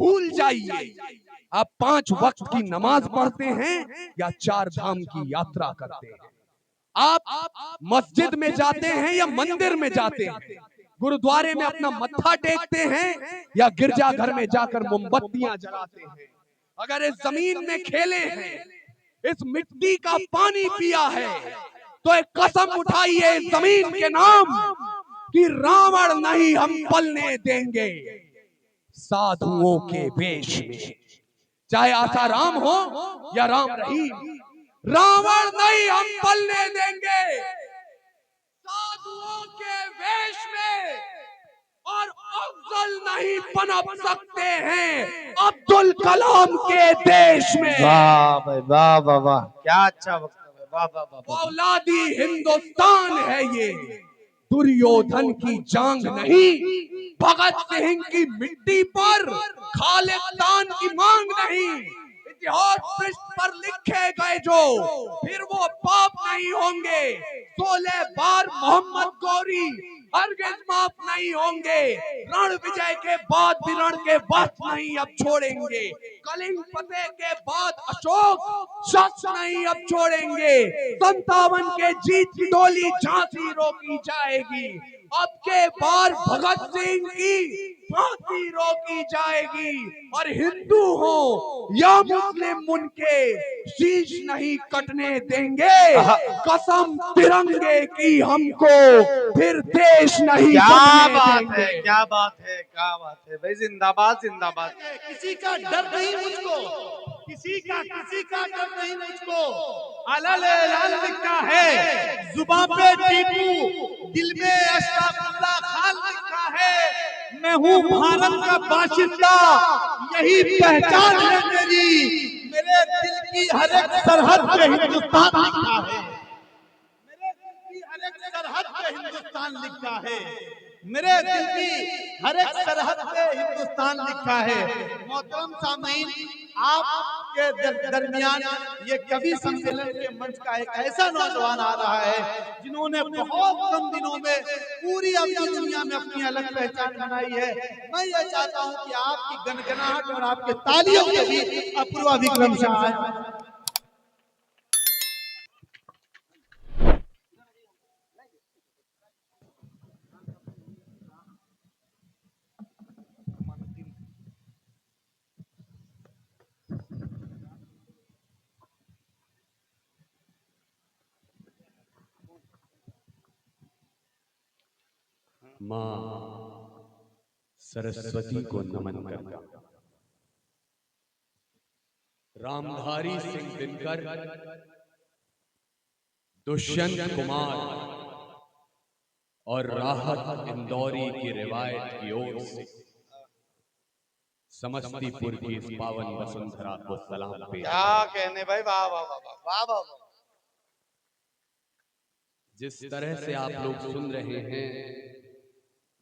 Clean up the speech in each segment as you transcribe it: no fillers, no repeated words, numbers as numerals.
भूल जाइए, आप 5 वक्त की नमाज पढ़ते हैं या 4 धाम की यात्रा करते हैं? आप मस्जिद में जाते हैं या मंदिर में जाते हैं? गुरुद्वारे में अपना मत्था टेकते हैं या गिरजाघर में जाकर मोमबत्तियां जलाते हैं? अगर इस जमीन में खेले हैं, इस मिट्टी का पानी पिया है, तो एक कसम उठाइए इस जमीन के नाम कि रावण नहीं हम पलने देंगे साधुओं के वेश में। चाहे आसाराम हो या राम रहीम, रावण नहीं हम पलने देंगे साधुओं के वेश में। और अफजल नहीं पनप सकते हैं अब्दुल कलाम के देश में। वाह भाई वाह वाह वाह, क्या अच्छा वक्तव्य, वाह वाह वाह। औलादी हिंदुस्तान है ये, दुर्योधन की जांग नहीं, भगत सिंह की मिट्टी पर खालिस्तान की मांग नहीं। इतिहास पृष्ठ पर लिखे गए जो फिर वो पाप नहीं होंगे। 16 बार मोहम्मद गौरी हरगिज माफ नहीं होंगे। रण विजय के बाद भी रण के वक्त नहीं अब छोड़ेंगे। कलिंग फतेह के बाद अशोक शस्त्र नहीं अब छोड़ेंगे। 57 के जीत की डोली झांसी रोकी जाएगी। अब के बार भगत सिंह की फांसी रोकी जाएगी। और हिंदू हो या मुस्लिम उनके शीश नहीं कटने देंगे। कसम तिरंगे की हमको फिर देश नहीं बनने देंगे। क्या बात है, क्या बात है भाई, जिंदाबाद जिंदाबाद। किसी का डर नहीं मुझको, किसी का डर नहीं मुझको। अलल ऐलान लिखा है जुबान पे टीपू, दिल में अशरफुल्लाह खान लिखा है। मैं हूँ भारत का बाशिंदा, यही पहचान है मेरी। मेरे दिल की हर एक सरहद पे हिंदुस्तान लिखा है। मेरे दिल की हर एक सरहद पे हिंदुस्तान लिखा है। मेरे दिल की हर एक सरहद पे हिंदुस्तान लिखा है। मोहतरम सामीन, आपके दरमियान ये कवि सम्मेलन के मंच का एक ऐसा नौजवान आ रहा है जिन्होंने बहुत कम दिनों में पूरी अपनी दुनिया में अपनी अलग पहचान बनाई है। मैं ये चाहता हूँ कि आपकी गनगनाहट और आपके तालियों के बीच अपूर्वा विक्रम शाह आए। मां सरस्वती को नमन करता हूं। रामधारी सिंह दिनकर, दुष्यंत कुमार और राहत इंदौरी की रिवायत की ओर से समस्तीपुर की इस पावन वसुंधरा को सलाम पेश। क्या कहने भाई, वाह वाह वाह वाह वाह वाह। जिस तरह से आप लोग सुन रहे हैं,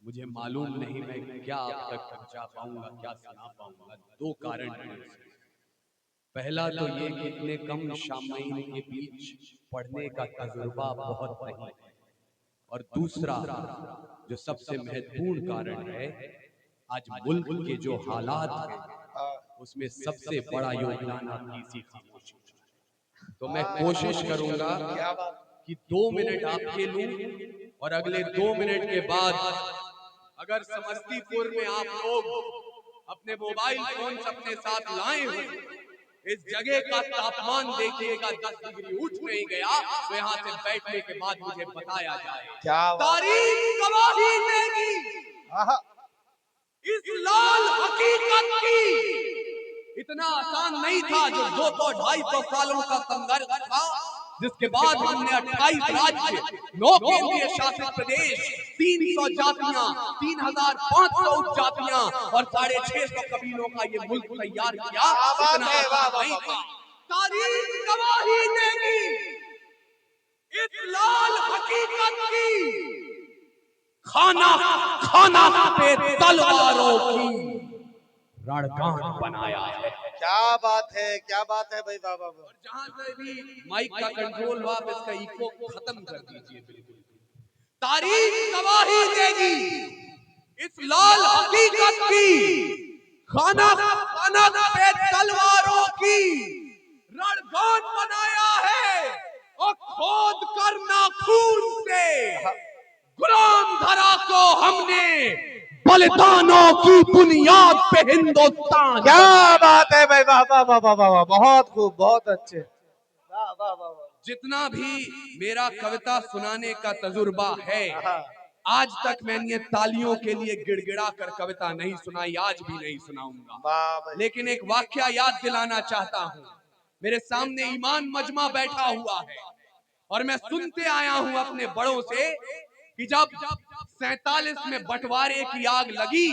मुझे मालूम नहीं मैं क्या आप तक पहुंचा पाऊंगा, क्या सुना पाऊंगा। 2 कारण हैं। पहला तो ये कि इतने कम शामीन के बीच पढ़ने का तजुर्बा बहुत नहीं, और दूसरा जो सबसे महत्वपूर्ण कारण है, आज मुल्क के जो हालात हैं उसमें सबसे बड़ा योगदान आपकी इसी खामोशी का। तो मैं कोशिश करूंगा कि 2 मिनट आपके लूं, और अगले 2 मिनट के बाद अगर समस्तीपुर में आप लोग अपने मोबाइल फोन अपने साथ लाए हो, इस जगह का तापमान देखिएगा 10 डिग्री उठ नहीं गया, तो यहाँ से बैठने के बाद मुझे बताया जाए। तारीख गवाही देगी इस लाल हकीकत की। इतना आसान नहीं था जो 200-250 सालों का संघर्ष था, जिसके बाद हमने 28 राज्य, 9 केंद्रीय शासित प्रदेश, 300 जातियां, 3500 उपजातियां और 650 कबीलों का ये मुल्क तैयार किया। इतना आसान नहीं था। तारीख गवाही देगी इस लाल हकीकत की। खाना खाना पे तलवारों की रणगान बनाया है। क्या बात है, क्या बात है भाई, वाह वाह वाह। और जहां से भी माइक का कंट्रोल हुआ, आप इसका इको खत्म कर दीजिए। बिल्कुल तारीख गवाही देगी इस लाल हकीकत की। खनक खनक पे तलवारों की रणगान बनाया है और खोद कर नाखून से गुलाम धरा को हमने बलिदानों की बुनियाद पे हिंदुस्तान। क्या बात है भाई, वाह वाह वाह वाह वाह वाह, बहुत खूब, बहुत अच्छे, वाह वाह वाह वाह। जितना भी मेरा कविता सुनाने का तजुर्बा है, आज तक मैंने ये तालियों के लिए गिड़गिड़ा कर कविता नहीं सुनाई, आज भी नहीं सुनाऊंगा। वाह भाई। लेकिन एक वाकया याद दिलाना चाहता हूँ। मेरे सामने ईमान मजमा बैठा हुआ है और मैं सुनते आया हूँ अपने बड़ों से कि जब 47 में बंटवारे की आग लगी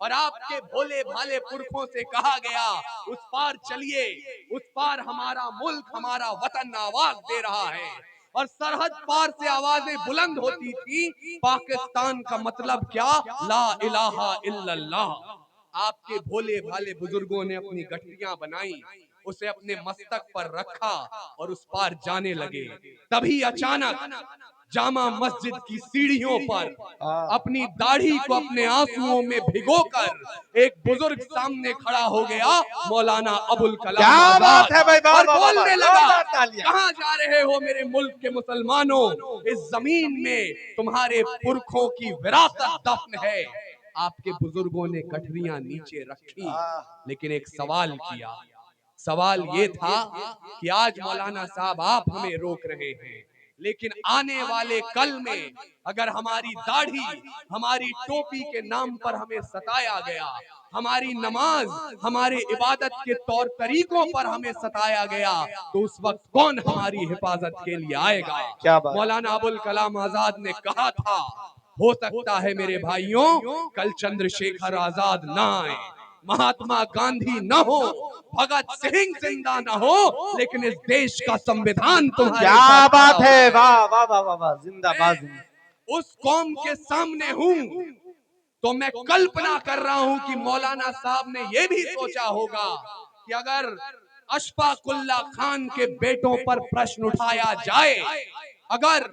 और आपके भोले भाले पुरखों से कहा गया उस पार चलिए, उस पार हमारा मुल्क हमारा वतन आवाज दे रहा है, और सरहद पार से आवाजें बुलंद होती थी, पाकिस्तान का मतलब क्या, ला इलाहा इल्लल्लाह। आपके भोले भाले बुजुर्गों ने अपनी गठरियां बनाई, उसे अपने मस्तक पर रखा और उस पार जाने लगे। तभी अचानक जामा मस्जिद की सीढ़ियों पर अपनी दाढ़ी को अपने आंसुओं में भिगोकर एक बुजुर्ग सामने खड़ा हो गया, मौलाना अबुल कलाम क्या आजाद, बात है भाई, वाह और वाह वाह, बोलने लगा, जोरदार तालियां। कहां जा रहे हो मेरे मुल्क के मुसलमानों, इस जमीन में तुम्हारे पुरखों की विरासत दफन है। आपके बुजुर्गों ने गठरियां नीचे रखी, लेकिन एक सवाल किया। सवाल ये था कि आज मौलाना साहब आप हमें रोक रहे हैं, लेकिन आने वाले कल में अगर हमारी दाढ़ी हमारी टोपी के नाम पर हमें सताया गया, हमारी नमाज हमारे इबादत के तौर तरीकों पर हमें सताया गया, तो उस वक्त कौन हमारी हिफाजत के लिए आएगा। क्या बात। मौलाना अबुल कलाम आजाद ने कहा था, हो सकता है मेरे भाइयों कल चंद्रशेखर आजाद ना आए, महात्मा गांधी न हो, भगत सिंह जिंदा न हो, लेकिन इस देश का संविधान तुम्हारे क्या साथ बात खड़ा है, होगा। वाह वाह वाह वाह वाह, जिंदाबाद जिंदाबाद। उस कौम के सामने हूं तो मैं कल्पना कर रहा हूं कि मौलाना साहब ने यह भी सोचा होगा कि अगर अशफाकुल्ला खान के बेटों पर प्रश्न उठाया जाए, अगर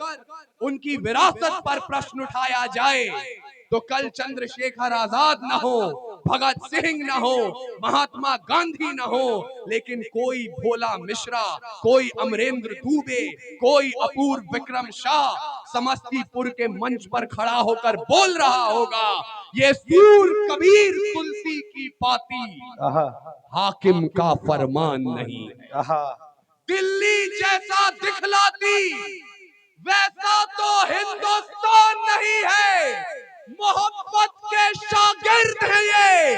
उनकी विरासत पर प्रश्न उठाया जाए, तो कल चंद्रशेखर आजाद न हो, भगत सिंह न हो, महात्मा गांधी न हो, लेकिन कोई भोला मिश्रा, कोई अमरेंद्र दुबे, कोई अपूर्व विक्रम शाह समस्तीपुर के मंच पर खड़ा होकर बोल रहा होगा, ये सूर कबीर तुलसी की पाती, हाकिम का फरमान नहीं है। दिल्ली जैसा दिखलाती वैसा तो हिंदुस्तान नहीं है। मोहब्बत के शागिर्द हैं ये,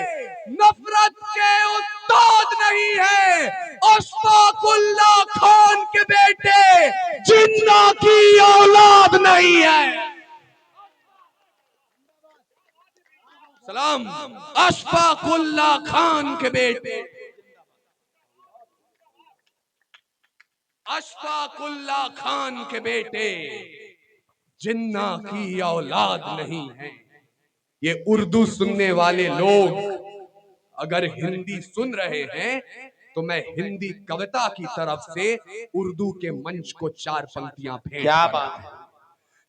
नफरत के उस्ताद नहीं है। अशफाकुल्ला खान के बेटे जिन्ना की औलाद नहीं है। सलाम। अशफाकुल्ला खान के बेटे, अशफाकुल्ला खान के बेटे जिन्ना की औलाद नहीं है। ये उर्दू सुनने वाले लोग अगर हिंदी सुन रहे हैं तो मैं हिंदी कविता की तरफ से उर्दू के मंच को 4 पंक्तियां भेंट क्या कर बात रहा हूं।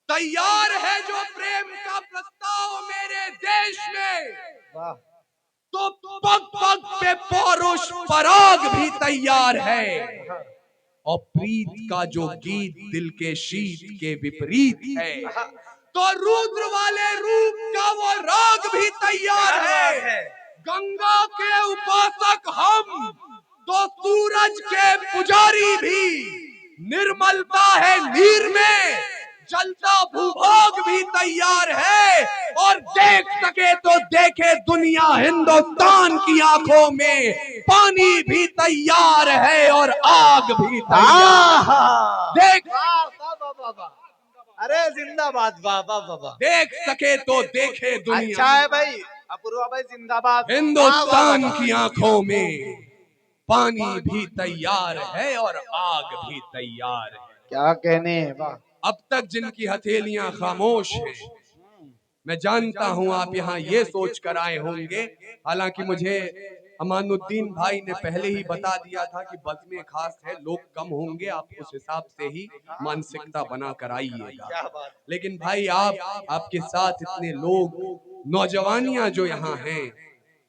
तैयार है जो प्रेम का प्रस्ताव मेरे देश में, वाह। तो पग पग पे पौरुष पराग भी तैयार है, और प्रीत का जो गीत दिल के शीत के विपरीत है, तो रुद्र वाले रूप का वो राग भी तैयार है। गंगा के उपासक हम तो सूरज के पुजारी भी, निर्मलता है नीर में, जलता भूभाग भी तैयार है, और देख सके तो देखे दुनिया हिंदुस्तान की आंखों में, पानी भी तैयार है और आग भी तैयार। देख, अरे जिंदाबाद, वाह वाह वाह वाह। देख सके तो देखे दुनिया, अच्छा है भाई, अपूर्वा भाई जिंदाबाद। हिंदुस्तान की आंखों में पानी भी तैयार है और आग भी तैयार है। क्या कहने, वाह। अब तक जिनकी हथेलियां खामोश हैं, मैं जानता हूं आप यहाँ ये सोच कर आए होंगे, हालांकि मुझे अमानुद्दीन भाई ने पहले ही बता दिया था कि बज़्म खास है, लोग कम होंगे, आप उस हिसाब से ही मानसिकता बना कर आइएगा। लेकिन भाई आप, आपके साथ इतने लोग, नौजवानियां जो यहाँ हैं,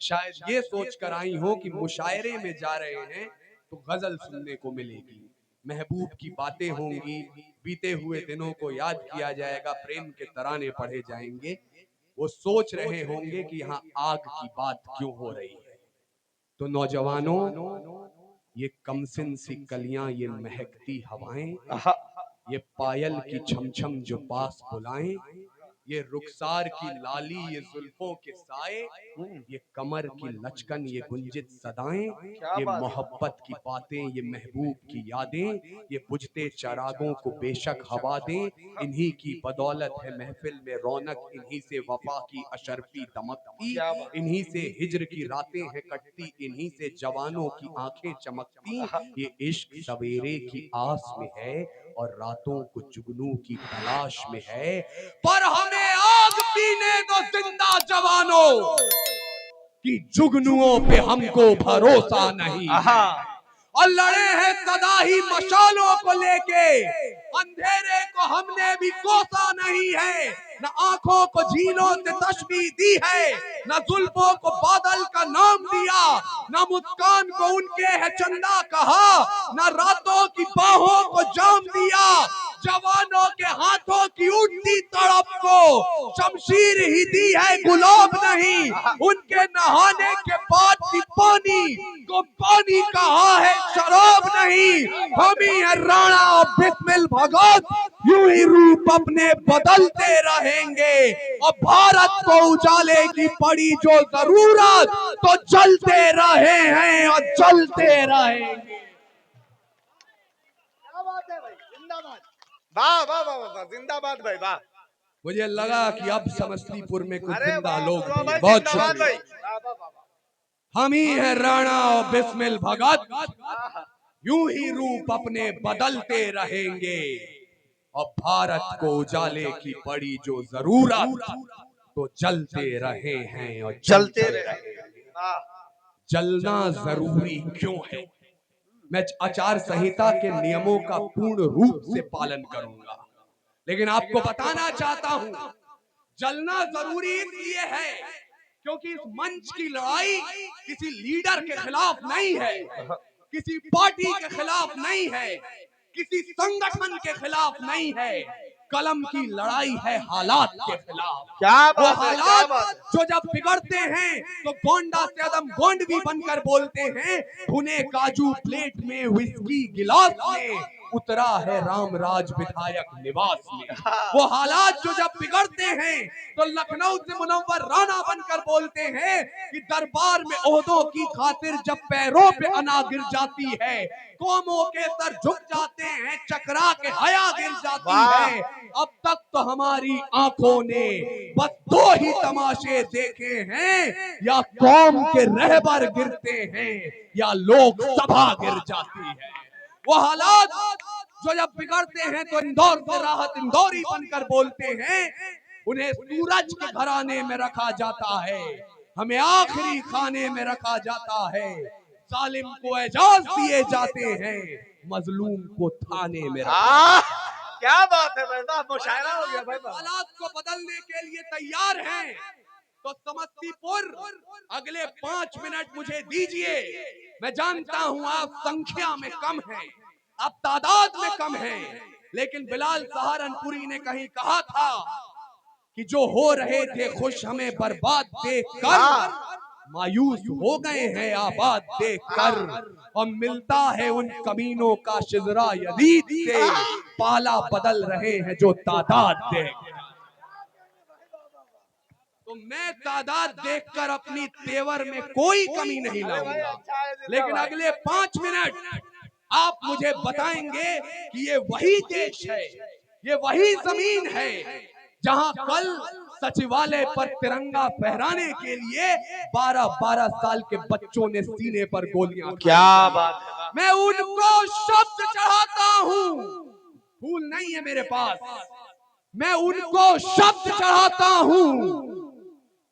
शायद ये सोच कर आई हो कि मुशायरे में जा रहे हैं तो गजल सुनने को मिलेगी, महबूब की बातें होंगी, बीते हुए दिनों को याद किया जाएगा, प्रेम के तराने पढ़े जाएंगे। वो सोच रहे होंगे कि यहाँ आग की बात क्यों हो रही है। तो नौजवानों, ये कमसिन सी कलियां, ये महकती हवाएं, ये पायल की छमछम जो पास बुलाएं, ये रुखसार की लाली, ये जुल्फों के साए, ये कमर की लचकन, ये गुंजित सदाएं, ये मोहब्बत की बातें, ये महबूब की यादें, ये बुझते चरागों को बेशक हवा दें। इन्हीं की बदौलत है महफिल में रौनक, इन्हीं से वफा की अशरफी दमकती, इन्हीं से हिज्र की रातें हैं कटती, इन्हीं से जवानों की आंखें चमकती। ये इश्क सवेरे की आस में है और रातों को जुगनू की तलाश में है। पर हमें आग पीने दो जिंदा जवानों, कि जुगनुओं पे हमको भरोसा नहीं है। और लड़े हैं सदा ही मशालों को लेके, अंधेरे को हमने भी कोसा नहीं है। न आंखों को झीलों से तशबीह दी है, न जुल्फों को बादल का नाम दिया, न मुस्कान को उनके है चंदा कहा, न रातों की बाहों को जाम दिया। जवानों के हाथों की उठती तड़प को शमशीर ही दी है, गुलाब नहीं। उनके नहाने के बाद भी पानी को पानी कहा है, शराब नहीं। हम ही है राणा और बिस्मिल भगत, यूं ही रूप अपने बदलते रहेंगे। और भारत को उजाले की पड़ी जो जरूरत, तो जलते रहे हैं और जलते रहेंगे। क्या बात है भाई, जिंदाबाद। वाह वाह वाह वाह, जिंदाबाद भाई, वाह। मुझे लगा कि अब समस्तीपुर में कुछ अरे जिंदा वाह, लोग गुरु भी हैं। भाई बहुत जिंदाबाद भाई, शुक्रिया। वाह वाह वाह वाह। हम ही है राणा और बिस्मिल भगत, आहा, यूं ही रूप अपने बदलते रहेंगे। और भारत को उजाले की पड़ी जो जरूरत, तो जलते रहे हैं और चलते जलते रहे। रहेंगे। वाह। जलना जरूरी क्यों है? मैं आचार संहिता के नियमों का पूर्ण रूप से पालन करूंगा, लेकिन आपको बताना चाहता हूं, जलना जरूरी इसलिए है क्योंकि इस मंच की लड़ाई किसी लीडर के खिलाफ नहीं है, किसी पार्टी के खिलाफ नहीं है, किसी संगठन के खिलाफ नहीं है। कलम की लड़ाई है हालात के खिलाफ। क्या वो बात है, क्या हालात बात है। जो जब बिगड़ते हैं तो गोंडा से अदम गोंडवी बनकर बोलते हैं, भुने काजू प्लेट में, विस्की गिलास में, उतरा है रामराज विधायक निवास में। वो हालात जो जब बिगड़ते हैं तो लखनऊ से मुनव्वर राणा बनकर बोलते हैं कि दरबार में ओहदों की खातिर जब पैरों पे अना गिर जाती है, कौमों के सर झुक जाते हैं, चकरा के हया गिर जाती है। अब तक तो हमारी आंखों ने बस दो ही तमाशे देखे हैं, या कौम के रहबर गिरते हैं या लोक सभा गिर जाती है। वो हालात जो जब बिगड़ते हैं तो इंदौर से राहत इंदौरी बनकर बोलते हैं, उन्हें सूरज के घराने में रखा जाता है, हमें आखिरी खाने में रखा जाता है। जालिम को एजाज दिए जाते हैं, मजलूम को थाने में रखा। क्या बात है भाई, वाह, मुशायरा हो गया भाई, वाह। हालात को बदलने के लिए तैयार हैं तो समस्तीपुर अगले 5 मिनट मुझे दीजिए। मैं जानता हूं आप संख्या में कम हैं, आप तादाद में कम हैं, लेकिन बिलाल सहारनपुरी ने कहीं कहा था कि जो हो रहे थे खुश हमें बर्बाद देखकर, मायूस हो गए हैं आबाद देखकर। और मिलता है उन कमीनों का शिजरा यदीद से, पाला बदल रहे हैं जो तादाद देख। तो मैं तादाद देखकर अपनी तेवर में कोई कमी नहीं लाऊंगा, लेकिन अगले 5 मिनट आप मुझे बताएंगे कि ये वही देश है, ये वही जमीन है जहां कल सचिवालय पर तिरंगा फहराने के लिए 12-12 साल के बच्चों ने सीने पर गोलियां। क्या बात है। मैं उनको शब्द चढ़ाता हूं, फूल नहीं है मेरे पास, मैं उनको शब्द चढ़ाता हूं।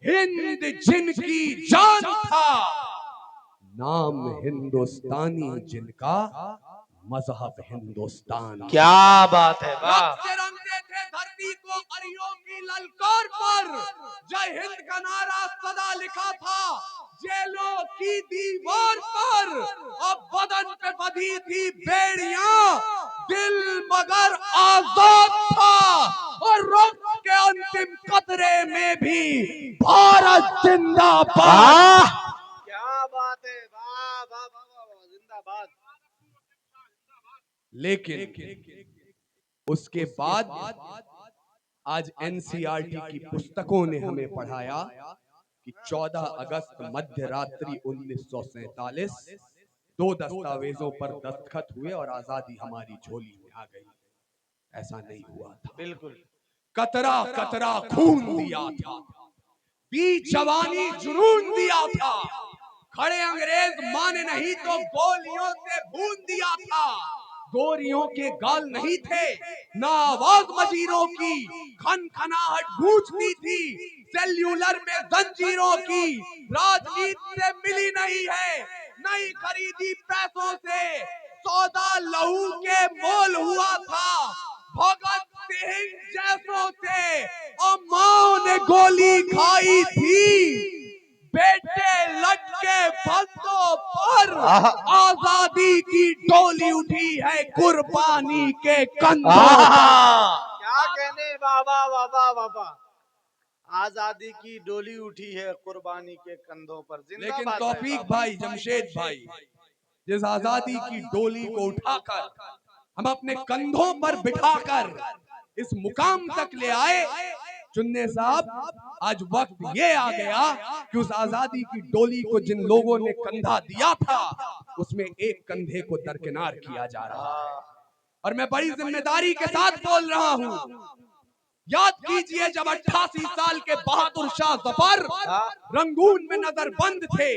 हिंद जिनकी जान था, नाम हिंदुस्तानी जिनका, मजहब हिंदुस्तान। क्या बात है, वाह। रंग से रंगते थे धरती को, अरियों की ललकार पर जय हिंद का नारा सदा लिखा था जेलों की दीवार पर। अब बदन पे बंधी थी बेड़ियां, दिल मगर आजाद था, और रक्त के अंतिम कतरे में भी भारत जिंदाबाद। क्या बात है, वाह वाह वाह वाह, जिंदाबाद। लेकिन उसके बाद आज एनसीईआरटी की पुस्तकों ने हमें पढ़ाया कि 14 अगस्त मध्य रात्रि 1947 दो दस्तावेजों पर दस्तखत हुए और आजादी हमारी झोली में आ गई। ऐसा नहीं हुआ था। बिल्कुल। कतरा कतरा खून दिया था, बीच जवानी जुनून दिया था, खड़े अंग्रेज माने नहीं तो गोलियों से भून दिया था। गोरियों के गाल नहीं थे, ना आवाज मजीरों की खनखनाहट गूंजती थी, सेल्यूलर में जंजीरों की राजनीति से मिली नहीं है, नहीं खरीदी पैसों से, सौदा लहू के मोल हुआ था। भगत सिंह जैसों से अम्माओं ने गोली खाई थी, बेटे लटके बंदों पर आजादी की डोली उठी है कुर्बानी के कंधों पर। क्या कहने, बाबा बाबा बाबा, आजादी की डोली उठी है कुर्बानी के कंधों पर। लेकिन तौफीक भाई, जमशेद भाई, जिस आजादी की डोली को उठाकर हम अपने कंधों पर बिठाकर इस मुकाम तक ले आए, चुन्ने साहब, आज वक्त ये आ गया कि उस आजादी की डोली को जिन लोगों ने कंधा दिया था, उसमें एक कंधे को दरकिनार किया जा रहा है। और मैं बड़ी जिम्मेदारी के साथ बोल रहा हूं, याद कीजिए जब 88 साल के बहादुर शाह जफर रंगून में नजरबंद थे,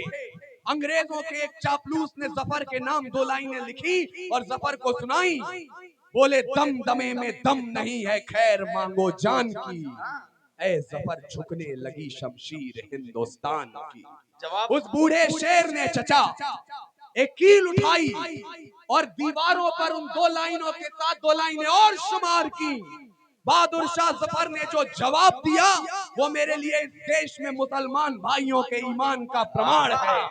अंग्रेजों के एक चापलूस ने जफर के नाम 2 लाइनें लिखी और जफर को सुनाई। बोले दम दमे में दम नहीं है, खैर मांगो जान की, ऐ जफर झुकने लगी शमशीर हिंदुस्तान की। उस बूढ़े शेर ने चचा एक कील उठाई और दीवारों पर उन 2 लाइनों के साथ 2 लाइनें और शुमार की। बहादुर शाह जफर ने जो जवाब दिया वो मेरे लिए इस देश में मुसलमान भाइयों के ईमान का प्रमाण है।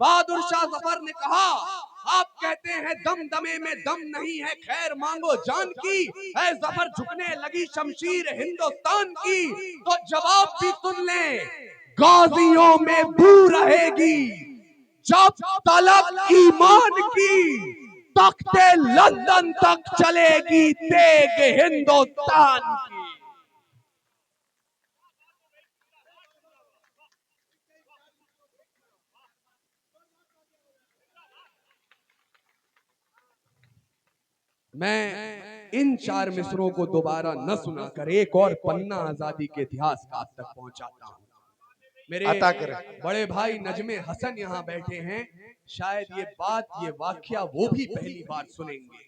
बहादुर शाह जफर ने कहा, आप कहते हैं दम दमे में दम नहीं है, खैर मांगो जान की, है जफर झुकने लगी शमशीर हिंदुस्तान की। तो जवाब भी सुन ले, गाजियों में बू रहेगी जब तलक ईमान की, तख्ते लंदन तक चलेगी तेग हिंदुस्तान की। मैं इन 4 मिसरों को दोबारा न सुनाकर एक और पन्ना आजादी के इतिहास का आप तक पहुंचाता हूं। मेरे बड़े भाई नजमे हसन यहाँ बैठे हैं, शायद ये वाकया वो भी पहली बार सुनेंगे।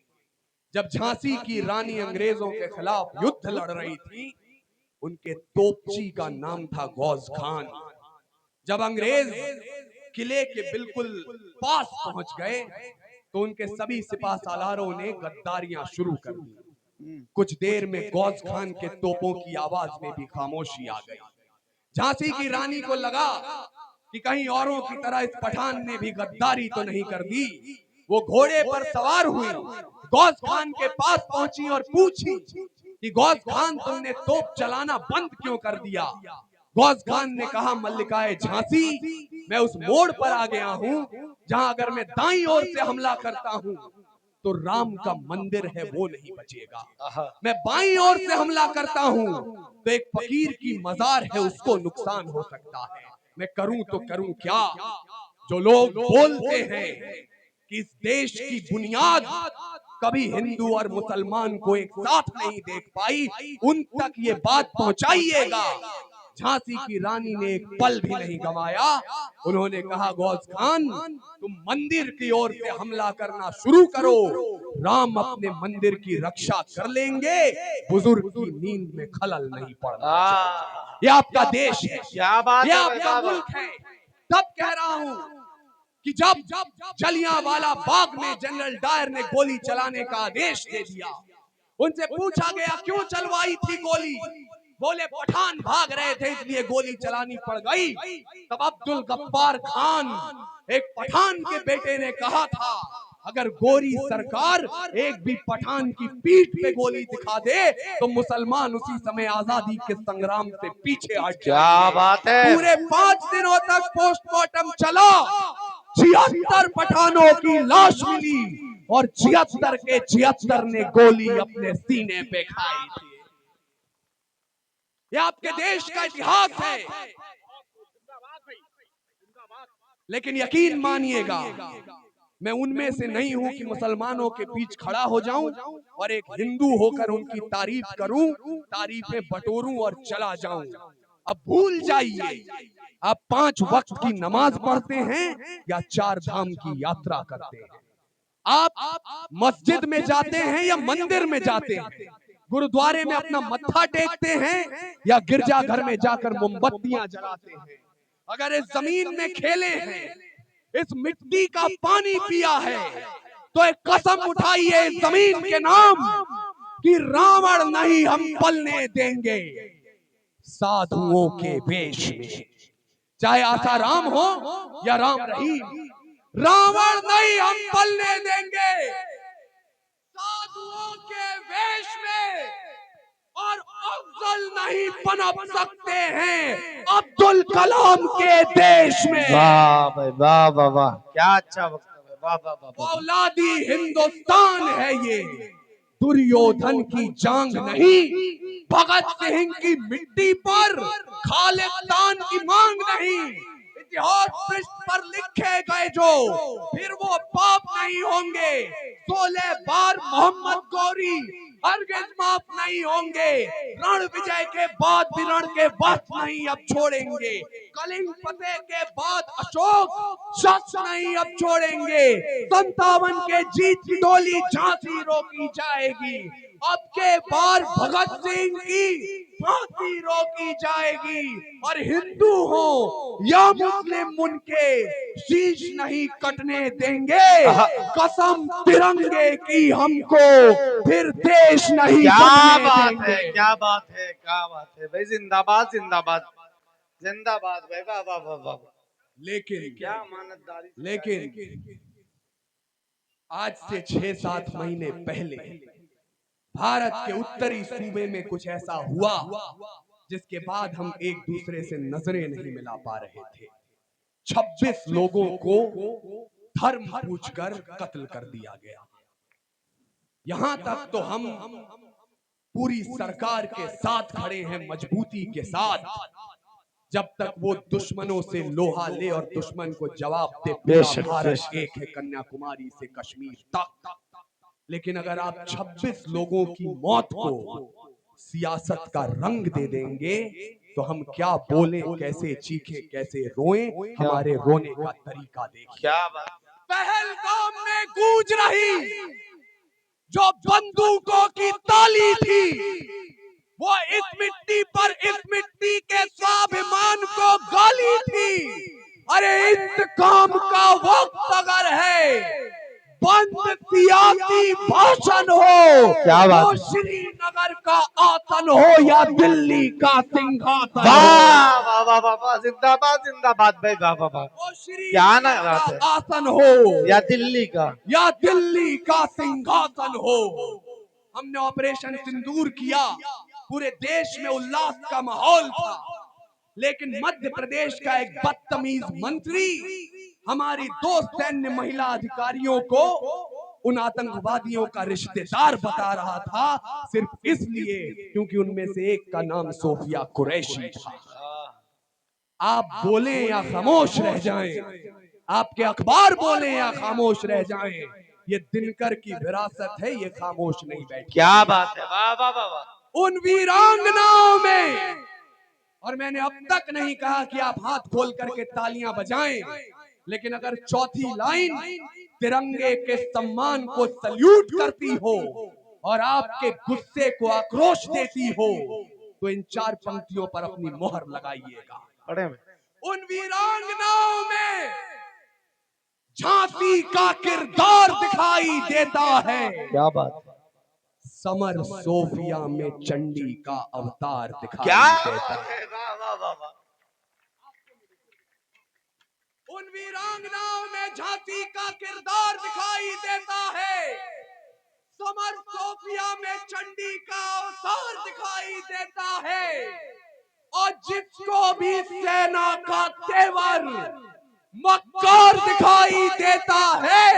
जब झांसी की रानी अंग्रेजों के खिलाफ युद्ध लड़ रही थी, उनके तोपची का नाम था गौज खान। जब अंग्रेज किले के बिल्कुल पास पहुंच गए तो उनके सभी सिपाह सालारों ने गद्दारियां शुरू कर दी। कुछ देर में गौज खान के तोपों की आवाज में भी खामोशी आ गई। झांसी की रानी को लगा कि कहीं औरों की तरह इस पठान ने भी गद्दारी तो नहीं कर दी। वो घोड़े पर सवार हुई, गौज खान के पास पहुंची और पूछी कि गौज खान, तुमने तोप चलाना बंद क्यों कर दिया? गौज खान ने कहा, मल्लिकाए झांसी, मैं उस मोड़ पर आ गया हूं जहां अगर मैं दाईं ओर से हमला करता हूं तो राम का मंदिर है वो नहीं बचेगा, मैं बाईं ओर से हमला करता हूं तो एक फकीर की मजार है उसको नुकसान हो सकता है, मैं करूं तो करूं क्या? जो लोग बोलते हैं कि इस देश की बुनियाद कभी हिंदू और मुसलमान को एक साथ नहीं देख पाई, उन तक ये बात पहुंचाइएगा। झांसी की रानी ने एक पल भी नहीं गंवाया। उन्होंने कहा, गौज खान, तुम मंदिर की ओर से हमला करना शुरू करो, राम अपने मंदिर की रक्षा कर लेंगे, बुजुर्ग की नींद में खलल नहीं पड़ना चाहिए। ये आपका देश है, क्या बात ये है, आपका मुल्क है। तब कह रहा हूं कि जब जलियांवाला बाग में जनरल डायर ने गोली चलाने का आदेश दे दिया, उनसे पूछा गया क्यों चलवाई थी गोली, बोले पठान भाग रहे थे इसलिए गोली चलानी पड़ गई। तब अब्दुल गफ्फार खान एक पठान के बेटे ने कहा था, अगर गोरी सरकार एक भी पठान की पीठ पे गोली दिखा दे तो मुसलमान उसी समय आजादी के संग्राम से पीछे हट क्या जाएंगे। बात है। पूरे 5 दिनों तक पोस्टमार्टम चला, 76 पठानों की लाश मिली और 76 के 76 ने गोली अपने सीने पे खाई थी। यह आपके देश का इतिहास है। लेकिन यकीन मानिएगा, मैं उनमें से नहीं हूं कि मुसलमानों के बीच खड़ा हो जाऊं और एक हिंदू होकर उनकी तारीफ करूं, तारीफें बटोरूं और चला जाऊं। अब भूल जाइए, आप 5 वक्त की नमाज पढ़ते हैं या 4 धाम की यात्रा करते हैं, आप मस्जिद में जाते हैं या मंदिर में जाते हैं, गुरुद्वारे में अपना मत्था टेकते हैं या गिरजाघर में जाकर मोमबत्तियां जलाते हैं। अगर इस जमीन में खेले हैं, इस मिट्टी का पानी पिया है, तो एक कसम उठाइए इस जमीन के नाम कि रावण नहीं हम पलने देंगे साधुओं के वेश में। चाहे आसाराम हो या राम रहीम, रावण नहीं हम पलने देंगे साधुओं के वेश में। और अफजल नहीं पनप सकते हैं अब्दुल कलाम के देश में। वाह भाई वाह वाह वाह, क्या अच्छा वक्तव्य, वाह वाह वाह। औलादी हिंदुस्तान है ये, दुर्योधन की जांग नहीं, भगत सिंह की मिट्टी पर खालिस्तान की मांग नहीं। इतिहास पृष्ठ पर लिखे गए जो फिर वो पाप नहीं होंगे। 16 बार मोहम्मद गौरी हरगिज माफ नहीं होंगे। रण विजय के बाद भी रण के वक्त नहीं अब छोड़ेंगे। कलिंग फतेह के बाद अशोक शस्त्र नहीं अब छोड़ेंगे। 57 के जीत की डोली झांसी रोकी जाएगी। अब के बार भगत सिंह की फांसी रोकी जाएगी। और हिंदू हो या मुस्लिम उनके शीश नहीं कटने देंगे। कसम तिरंगे की हमको फिर देश नहीं क्या बनने बात देंगे। है, क्या बात है, क्या बात है भाई, जिंदाबाद जिंदाबाद जिंदाबाद भाई, वाह वाह वाह वाह। लेकिन क्या मानतदारी। लेकिन आज से 6-7 महीने पहले भारत के उत्तरी सूबे में कुछ ऐसा हुआ जिसके बाद हम एक दूसरे से नजरें नहीं मिला पा रहे थे। 26 लोगों को धर्म पूछकर कत्ल कर दिया गया। यहां तक तो हम पूरी सरकार के साथ खड़े हैं, मजबूती के साथ, जब तक वो दुश्मनों से लोहा ले और दुश्मन को जवाब दे। पूरा भारत एक है, कन्याकुमारी से कश्मीर तक। लेकिन अगर आप 26 लोगों की मौत को सियासत का रंग दे देंगे तो हम क्या बोलें, कैसे चीखें, कैसे रोएं, हमारे रोने का तरीका देखिए। क्या बात। पहलगाम में गूंज रही जो बंदूकों की ताली थी, वो इस मिट्टी पर, इस मिट्टी के स्वाभिमान को गाली थी। अरे इंतकाम का वक्त अगर है, बंद सियासी भाषण हो, क्या बात वो है। श्रीनगर का आसन हो या दिल्ली का सिंहासन हो, वाह वाह वाह वाह वाह, जिंदाबाद जिंदाबाद भाई, वाह वाह वाह। वो क्या ना श्रीनगर बात का है। आसन हो या दिल्ली का, या दिल्ली का सिंहासन हो। हमने ऑपरेशन सिंदूर किया, पूरे देश में उल्लास का माहौल था। लेकिन मध्य प्रदेश का एक बदतमीज मंत्री हमारी 2 सैन्य महिला अधिकारियों को उन आतंकवादियों का रिश्तेदार बता रहा था, सिर्फ इसलिए क्योंकि उनमें से एक का नाम सोफिया कुरैशी था। आप बोलें या खामोश रह जाएं, आपके अखबार बोलें या खामोश रह जाएं, ये दिनकर की विरासत है, ये खामोश नहीं बैठे। क्या बात है, वाह वाह वाह वाह। उन वीरांगनाओं में, और मैंने अब तक नहीं कहा कि आप हाथ खोल करके तालियां बजाएं, लेकिन अगर चौथी लाइन तिरंगे के सम्मान को सल्यूट करती हो और आपके गुस्से को आक्रोश देती हो तो इन 4 पंक्तियों पर अपनी मोहर लगाइएगा। उन वीरांगनाओं में झांसी का किरदार दिखाई देता है। क्या बात। समर सोफिया में चंडी का अवतार दिखाई क्या देता बात है। है, वाह वाह वाह वाह। उन वीरांगनाओं में झांसी का किरदार दिखाई देता है। समर सोफिया में चंडी का अवतार दिखाई देता है। और जिसको भी सेना का तेवर मक्कार दिखाई देता है,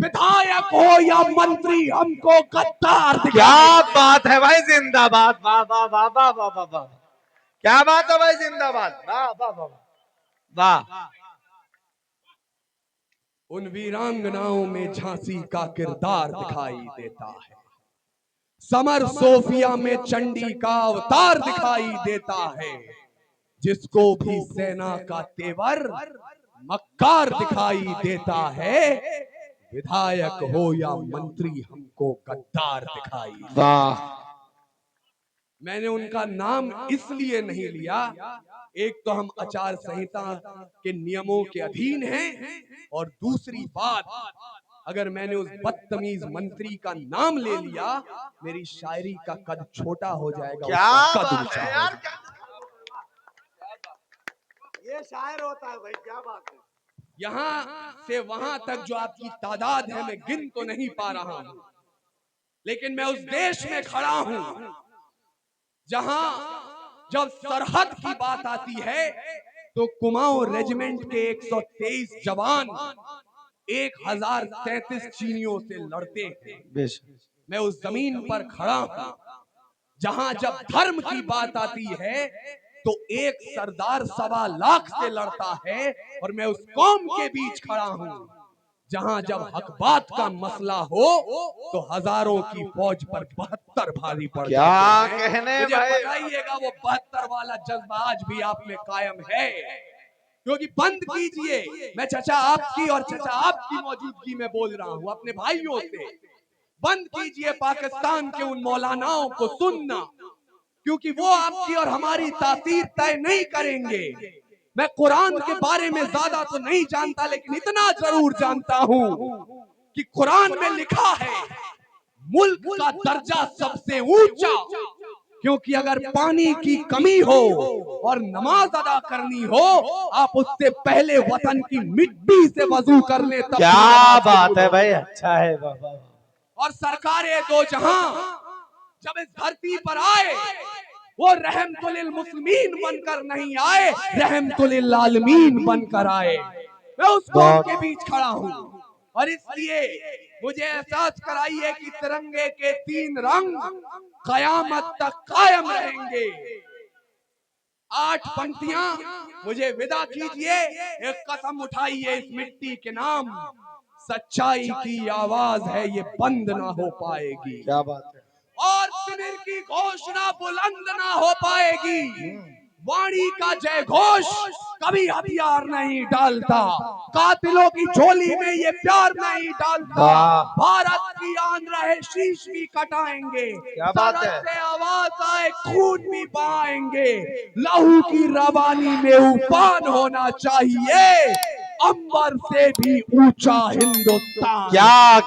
विधायक हो या मंत्री, हमको गद्दार दिखाई। क्या बात है भाई, जिंदाबाद, वाह वाह वाह वाह वाह वाह वाह। क्या बात है भाई, जिंदाबाद, वाह वाह वाह वाह। उन वीरांगनाओं में झांसी का किरदार दिखाई देता है। समर सोफिया में चंडी का अवतार दिखाई देता है। जिसको भी सेना का तेवर मक्कार दिखाई देता है, विधायक हो या मंत्री, हमको गद्दार दिखाई देता है। वाह। मैंने उनका नाम इसलिए नहीं लिया, एक तो हम आचार संहिता के नियमों के अधीन हैं, और दूसरी बात, अगर मैंने उस बदतमीज मंत्री का नाम ले लिया, मेरी शायरी का कद छोटा हो जाएगा, क्या उसका कद बात ऊंचा है हो यार, जाएगा। ये शायर होता है भाई, क्या बात है। यहां से वहां तक जो आपकी तादाद है, मैं गिन तो नहीं पा रहा हूं, लेकिन मैं उस देश में खड़ा हूं जहां जब सरहद की बात आती है तो कुमाऊं रेजिमेंट के 123 जवान 1033 चीनियों से लड़ते हैं। मैं उस जमीन पर खड़ा हूं जहां जब धर्म की बात आती है तो एक सरदार 1.25 लाख से लड़ता है, और मैं उस कौम के बीच खड़ा हूं जहां जब हक बात का मसला हो तो हजारों की फौज पर 72 भारी पड़ क्या जाते हैं। कहने मुझे भाई। बताइएगा वो 72 वाला जज्बा आज भी आप में कायम है? क्योंकि बंद कीजिए, मैं चचा आपकी और चचा आपकी मौजूदगी में बोल रहा हूं अपने भाइयों से, बंद कीजिए पाकिस्तान के उन मौलानाओं को सुनना, क्योंकि वो आपकी और हमारी तासीर तय नहीं करेंगे। मैं कुरान के बारे में ज्यादा तो नहीं जानता, लेकिन इतना जरूर जानता हूं कि कुरान में लिखा है मुल्क का दर्जा सबसे ऊंचा, क्योंकि अगर पानी की कमी हो और नमाज अदा करनी हो, आप उससे पहले वतन की मिट्टी से वजू कर ले। तब क्या बात है भाई, अच्छा है, वाह वाह। और सरकारे दो जहां जब इस धरती पर आए, वो रहमतुलिल मुस्लिमीन बनकर नहीं आए, रहमतुलिल आलमीन बनकर आए। मैं उस कौम के बीच खड़ा हूं, और इसलिए मुझे एहसास कराइए कि तिरंगे के 3 रंग कयामत तक कायम रहेंगे। 8 पंक्तियां मुझे विदा कीजिए, एक कसम उठाइए इस मिट्टी के नाम, सच्चाई की आवाज है ये बंद ना हो पाएगी। क्या बात है। और तिमिर की घोषणा बुलंद ना हो पाएगी। वाणी का जय घोष कभी हथियार नहीं डालता, कातिलों की झोली में ये प्यार नहीं डालता। भारत की आन रहे शीश भी कटाएंगे, क्या बात है। सरहद से आवाज आए खून भी बहाएंगे। लहू की रवानी में उफान होना चाहिए, अंबर से भी ऊंचा हिंदुस्तान। क्या